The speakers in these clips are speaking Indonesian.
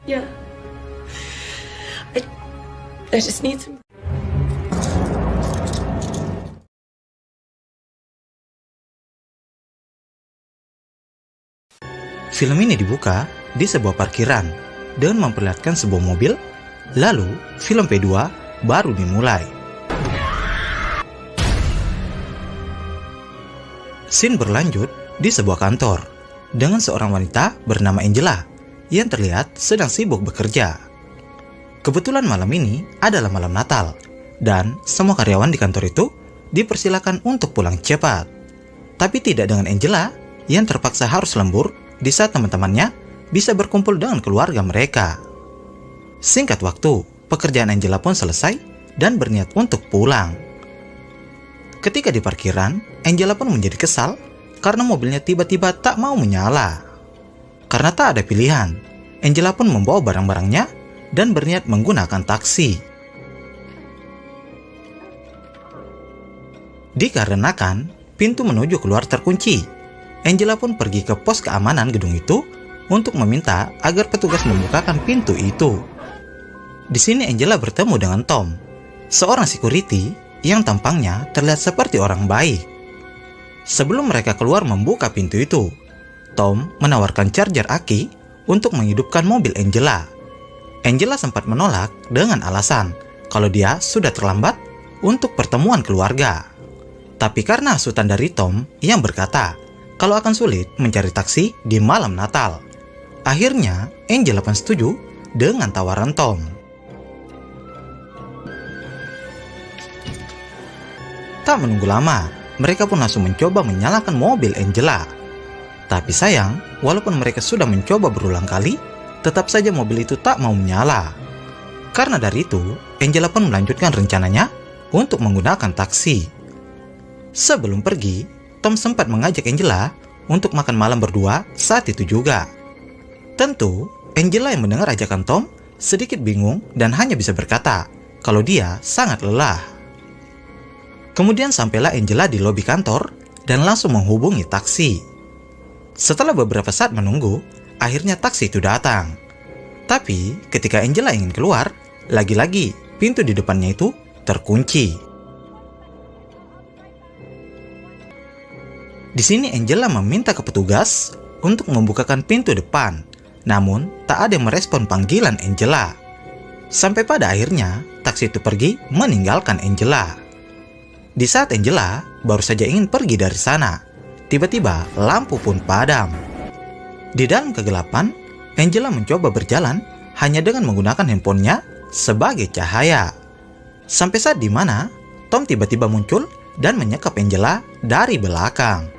Yeah. I just need some. Film ini dibuka di sebuah parkiran dengan memperlihatkan sebuah mobil, lalu film P2 baru dimulai. Scene berlanjut di sebuah kantor dengan seorang wanita bernama Angela yang terlihat sedang sibuk bekerja. Kebetulan malam ini adalah malam Natal dan semua karyawan di kantor itu dipersilakan untuk pulang cepat. Tapi tidak dengan Angela yang terpaksa harus lembur di saat teman-temannya bisa berkumpul dengan keluarga mereka. Singkat waktu, pekerjaan Angela pun selesai dan berniat untuk pulang. Ketika di parkiran, Angela pun menjadi kesal karena mobilnya tiba-tiba tak mau menyala. Karena tak ada pilihan, Angela pun membawa barang-barangnya dan berniat menggunakan taksi. Dikarenakan pintu menuju keluar terkunci, Angela pun pergi ke pos keamanan gedung itu untuk meminta agar petugas membukakan pintu itu. Di sini Angela bertemu dengan Tom, seorang security yang tampangnya terlihat seperti orang baik. Sebelum mereka keluar membuka pintu itu, Tom menawarkan charger aki untuk menghidupkan mobil Angela. Angela sempat menolak dengan alasan kalau dia sudah terlambat untuk pertemuan keluarga. Tapi karena hasutan dari Tom yang berkata kalau akan sulit mencari taksi di malam Natal, akhirnya Angela pun setuju dengan tawaran Tom. Tak menunggu lama, mereka pun langsung mencoba menyalakan mobil Angela. Tapi sayang, walaupun mereka sudah mencoba berulang kali, tetap saja mobil itu tak mau menyala. Karena dari itu, Angela pun melanjutkan rencananya untuk menggunakan taksi. Sebelum pergi, Tom sempat mengajak Angela untuk makan malam berdua saat itu juga. Tentu, Angela yang mendengar ajakan Tom sedikit bingung dan hanya bisa berkata kalau dia sangat lelah. Kemudian sampailah Angela di lobi kantor dan langsung menghubungi taksi. Setelah beberapa saat menunggu, akhirnya taksi itu datang. Tapi ketika Angela ingin keluar, lagi-lagi pintu di depannya itu terkunci. Di sini Angela meminta ke petugas untuk membukakan pintu depan, namun tak ada yang merespon panggilan Angela. Sampai pada akhirnya, taksi itu pergi meninggalkan Angela. Di saat Angela baru saja ingin pergi dari sana, tiba-tiba lampu pun padam. Di dalam kegelapan, Angela mencoba berjalan hanya dengan menggunakan handphonenya sebagai cahaya. Sampai saat di mana Tom tiba-tiba muncul dan menyekap Angela dari belakang.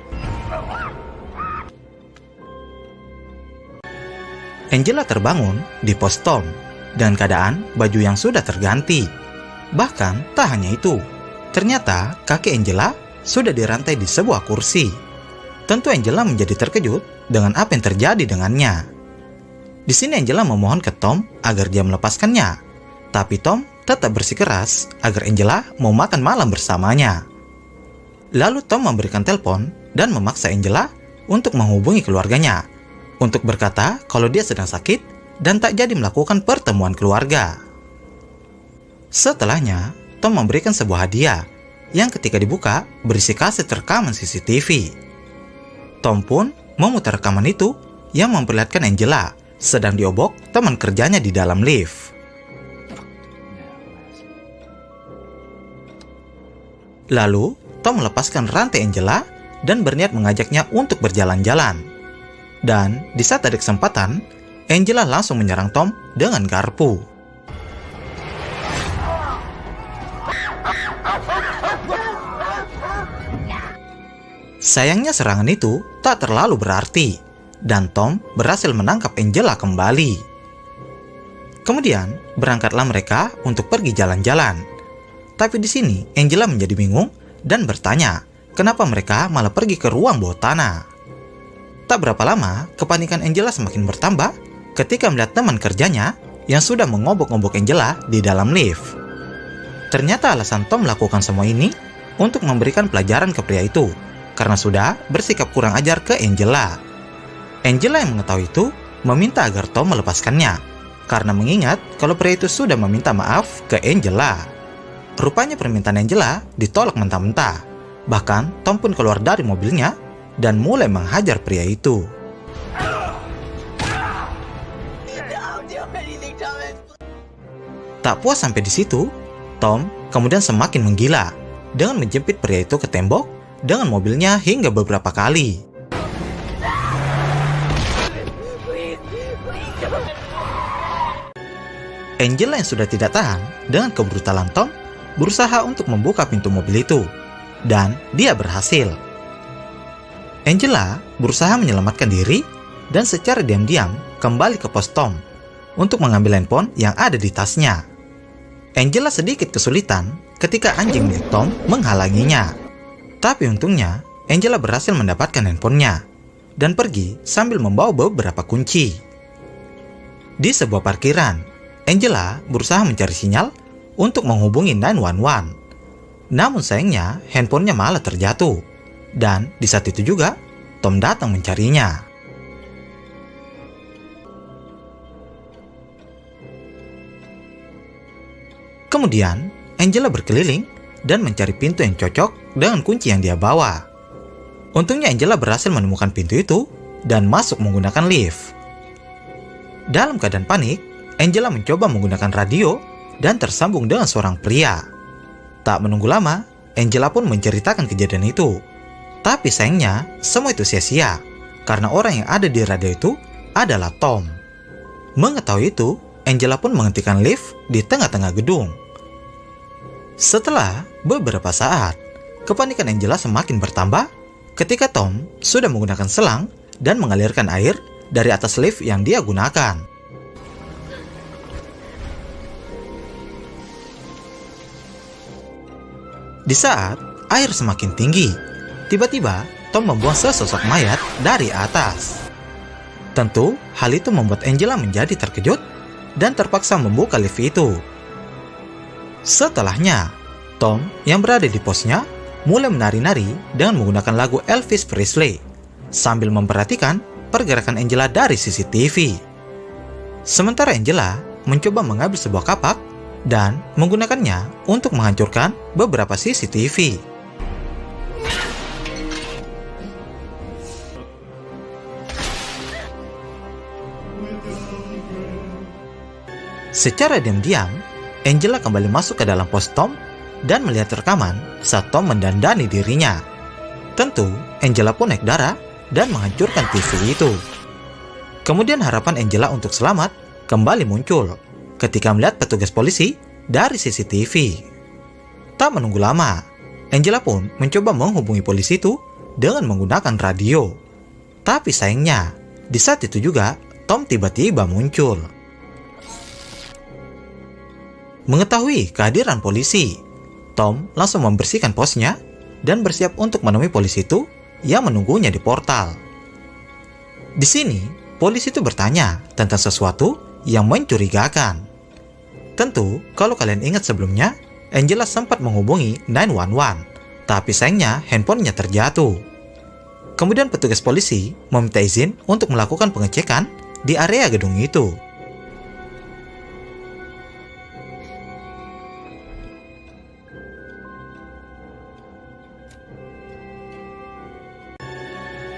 Angela terbangun di pos Tom dengan keadaan baju yang sudah terganti. Bahkan tak hanya itu, ternyata kaki Angela sudah dirantai di sebuah kursi. Tentu Angela menjadi terkejut dengan apa yang terjadi dengannya. Di sini Angela memohon ke Tom agar dia melepaskannya, tapi Tom tetap bersikeras agar Angela mau makan malam bersamanya. Lalu Tom memberikan telepon dan memaksa Angela untuk menghubungi keluarganya untuk berkata kalau dia sedang sakit dan tak jadi melakukan pertemuan keluarga. Setelahnya, Tom memberikan sebuah hadiah yang ketika dibuka berisi kaset rekaman CCTV. Tom pun memutar rekaman itu yang memperlihatkan Angela sedang diobok teman kerjanya di dalam lift. Lalu, Tom melepaskan rantai Angela dan berniat mengajaknya untuk berjalan-jalan. Dan di saat ada kesempatan, Angela langsung menyerang Tom dengan garpu. Sayangnya serangan itu tak terlalu berarti, dan Tom berhasil menangkap Angela kembali. Kemudian berangkatlah mereka untuk pergi jalan-jalan. Tapi di sini Angela menjadi bingung dan bertanya kenapa mereka malah pergi ke ruang bawah tanah. Tak berapa lama, kepanikan Angela semakin bertambah ketika melihat teman kerjanya yang sudah mengobok-ngobok Angela di dalam lift. Ternyata alasan Tom melakukan semua ini untuk memberikan pelajaran ke pria itu karena sudah bersikap kurang ajar ke Angela. Angela yang mengetahui itu meminta agar Tom melepaskannya karena mengingat kalau pria itu sudah meminta maaf ke Angela. Rupanya permintaan Angela ditolak mentah-mentah. Bahkan Tom pun keluar dari mobilnya dan mulai menghajar pria itu. Tak puas sampai di situ, Tom kemudian semakin menggila dengan menjepit pria itu ke tembok dengan mobilnya hingga beberapa kali. Angela yang sudah tidak tahan dengan kebrutalan Tom berusaha untuk membuka pintu mobil itu, dan dia berhasil. Angela berusaha menyelamatkan diri dan secara diam-diam kembali ke pos Tom untuk mengambil handphone yang ada di tasnya. Angela sedikit kesulitan ketika anjing milik Tom menghalanginya. Tapi untungnya Angela berhasil mendapatkan handphonenya dan pergi sambil membawa beberapa kunci. Di sebuah parkiran, Angela berusaha mencari sinyal untuk menghubungi 911. Namun sayangnya handphonenya malah terjatuh. Dan di saat itu juga Tom datang mencarinya. Kemudian Angela berkeliling dan mencari pintu yang cocok dengan kunci yang dia bawa. Untungnya Angela berhasil menemukan pintu itu dan masuk menggunakan lift. Dalam keadaan panik, Angela mencoba menggunakan radio dan tersambung dengan seorang pria. Tak menunggu lama, Angela pun menceritakan kejadian itu. Tapi sayangnya, semua itu sia-sia karena orang yang ada di radio itu adalah Tom. Mengetahui itu, Angela pun menghentikan lift di tengah-tengah gedung. Setelah beberapa saat, kepanikan Angela semakin bertambah ketika Tom sudah menggunakan selang dan mengalirkan air dari atas lift yang dia gunakan. Di saat air semakin tinggi, tiba-tiba Tom membuang sesosok mayat dari atas. Tentu, hal itu membuat Angela menjadi terkejut dan terpaksa membuka lift itu. Setelahnya, Tom yang berada di posnya mulai menari-nari dengan menggunakan lagu Elvis Presley sambil memperhatikan pergerakan Angela dari CCTV. Sementara Angela mencoba mengambil sebuah kapak dan menggunakannya untuk menghancurkan beberapa CCTV. Secara diam-diam, Angela kembali masuk ke dalam pos Tom dan melihat rekaman saat Tom mendandani dirinya. Tentu, Angela pun naik darah dan menghancurkan TV itu. Kemudian harapan Angela untuk selamat kembali muncul ketika melihat petugas polisi dari CCTV. Tak menunggu lama, Angela pun mencoba menghubungi polisi itu dengan menggunakan radio. Tapi sayangnya, di saat itu juga Tom tiba-tiba muncul. Mengetahui kehadiran polisi, Tom langsung membersihkan posnya dan bersiap untuk menemui polisi itu yang menunggunya di portal. Di sini, polisi itu bertanya tentang sesuatu yang mencurigakan. Tentu, kalau kalian ingat sebelumnya, Angela sempat menghubungi 911, tapi sayangnya handphonenya terjatuh. Kemudian petugas polisi meminta izin untuk melakukan pengecekan di area gedung itu.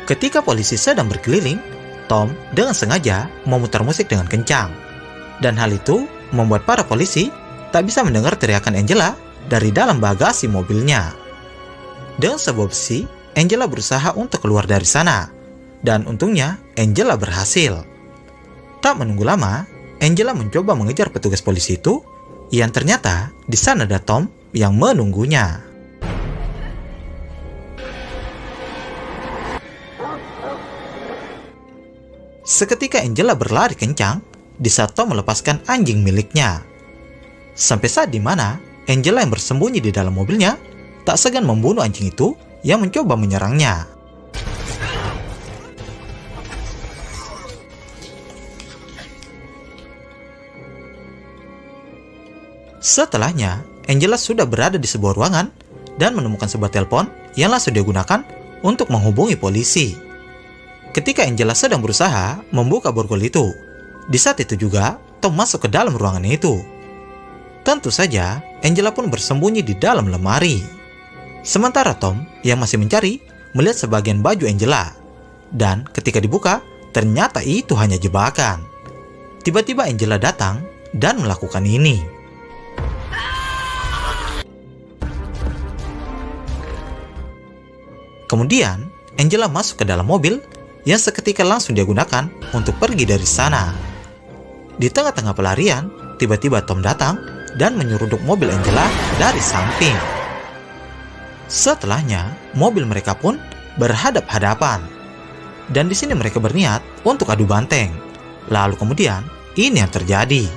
Ketika polisi sedang berkeliling, Tom dengan sengaja memutar musik dengan kencang. Dan hal itu membuat para polisi tak bisa mendengar teriakan Angela dari dalam bagasi mobilnya. Dengan sebuah besi, Angela berusaha untuk keluar dari sana. Dan untungnya, Angela berhasil. Tak menunggu lama, Angela mencoba mengejar petugas polisi itu, yang ternyata di sana ada Tom yang menunggunya. Seketika Angela berlari kencang di saat Tom melepaskan anjing miliknya. Sampai saat di mana Angela yang bersembunyi di dalam mobilnya tak segan membunuh anjing itu yang mencoba menyerangnya. Setelahnya, Angela sudah berada di sebuah ruangan dan menemukan sebuah telepon yang langsung digunakan untuk menghubungi polisi. Ketika Angela sedang berusaha membuka borgol itu, di saat itu juga Tom masuk ke dalam ruangan itu. Tentu saja, Angela pun bersembunyi di dalam lemari. Sementara Tom yang masih mencari melihat sebagian baju Angela. Dan ketika dibuka, ternyata itu hanya jebakan. Tiba-tiba Angela datang dan melakukan ini. Kemudian, Angela masuk ke dalam mobil yang seketika langsung dia gunakan untuk pergi dari sana. Di tengah-tengah pelarian, tiba-tiba Tom datang dan menyeruduk mobil Angela dari samping. Setelahnya, mobil mereka pun berhadap-hadapan. Dan di sini mereka berniat untuk adu banteng. Lalu kemudian, ini yang terjadi.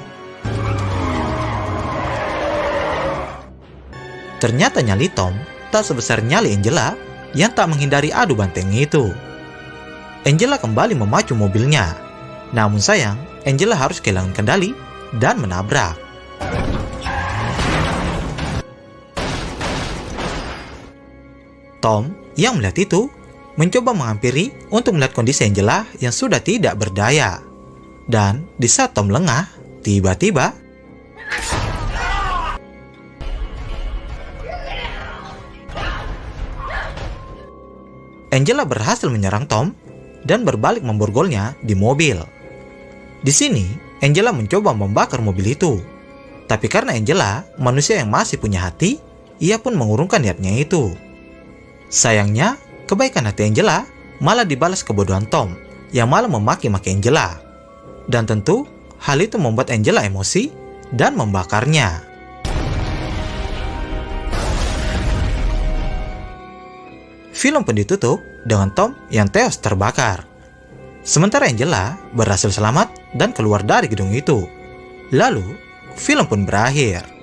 Ternyata nyali Tom tak sebesar nyali Angela yang tak menghindari adu banteng itu. Angela kembali memacu mobilnya. Namun sayang, Angela harus kehilangan kendali dan menabrak. Tom yang melihat itu mencoba menghampiri untuk melihat kondisi Angela yang sudah tidak berdaya. Dan di saat Tom lengah, tiba-tiba Angela berhasil menyerang Tom dan berbalik memborgolnya di mobil. Di sini, Angela mencoba membakar mobil itu. Tapi karena Angela manusia yang masih punya hati, ia pun mengurungkan niatnya itu. Sayangnya, kebaikan hati Angela malah dibalas kebodohan Tom yang malah memaki-maki Angela. Dan tentu, hal itu membuat Angela emosi dan membakarnya. Film pun ditutup dengan Tom yang tewas terbakar. Sementara Angela berhasil selamat dan keluar dari gedung itu. Lalu, film pun berakhir.